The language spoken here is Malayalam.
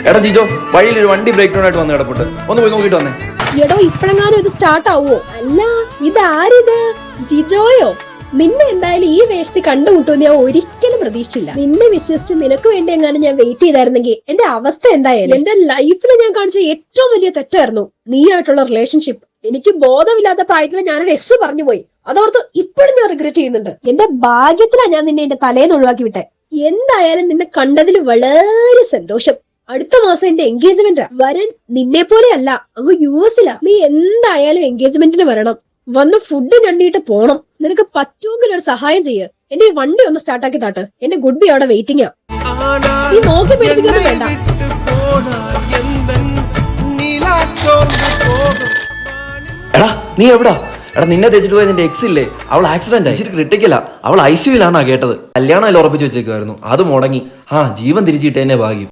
എടാ ജിജോ, വഴിയിൽ ഒരു വണ്ടി ബ്രേക്ക് ഡൗൺ ആയിട്ട് വന്ന് കിടപ്പുണ്ട്. ഒന്ന് പോയി നോക്കിട്ട് വന്നേ. എടോ ഇപ്പഴെങ്ങാനും ഇത് സ്റ്റാർട്ട് ആവോ? അല്ല ഇതാരിത്? ജിജോയോ? നിന്നെ എന്തായാലും ഈ വേഴ്സി കണ്ടുമുട്ടുമെന്ന് ഞാൻ ഒരിക്കലും പ്രതീക്ഷിച്ചില്ല. നിന്നെ വിശ്വസിച്ച് നിനക്ക് വേണ്ടി എങ്ങാനും ഞാൻ വെയിറ്റ് ചെയ്തായിരുന്നെങ്കിൽ എന്റെ അവസ്ഥ എന്തായാലും. എന്റെ ലൈഫിൽ ഞാൻ കാണിച്ച ഏറ്റവും വലിയ തെറ്റായിരുന്നു നീയായിട്ടുള്ള റിലേഷൻഷിപ്പ്. എനിക്ക് ബോധമില്ലാത്ത പ്രായത്തിൽ ഞാനൊരു എസ് പറഞ്ഞു പോയി. അതോർത്ത് ഇപ്പോഴും ഞാൻ റിഗ്രറ്റ് ചെയ്യുന്നുണ്ട്. എന്റെ ഭാഗ്യത്തിലാ ഞാൻ നിന്നെ എന്റെ തലേന്ന് ഒഴിവാക്കി വിട്ടെ. എന്തായാലും നിന്നെ കണ്ടതിൽ വളരെ സന്തോഷം. അടുത്ത മാസം എന്റെ എൻഗേജ്മെന്റാ. വരൻ നിന്നെ പോലെ അല്ല, അങ്ങ് യുഎസിലാ. നീ എന്തായാലും എൻഗേജ്മെന്റിന് വരണം. വന്ന് ഫുഡ് ഞണ്ണിയിട്ട് പോണം. നിനക്ക് പറ്റുമെങ്കിൽ ഒരു സഹായം ചെയ്യ്. എന്റെ ഈ വണ്ടി ഒന്ന് സ്റ്റാർട്ടാക്കി താട്ട്. എന്റെ ഗുഡ് ബി അവിടെ വെയിറ്റിംഗാ. നീ നോക്കി പേടിപ്പിക്കൊന്നും വേണ്ട. എടാ നീ എവിടാ? എടാ നിന്നെ തെച്ചിട്ട് പോയ നിന്റെ എക്സ് ഇല്ലേ, അവൾ ആക്സിഡന്റ് ആയി, ക്രിട്ടിക്കലാ. അവൾ ICUവിലാണാ കേട്ടത്. കല്യാണം എല്ലാം ഉറപ്പിച്ച് വെച്ചേക്കുമായിരുന്നു, അത് മുടങ്ങി. ജീവൻ തിരിച്ചിട്ട് തന്നെ ഭാഗ്യം.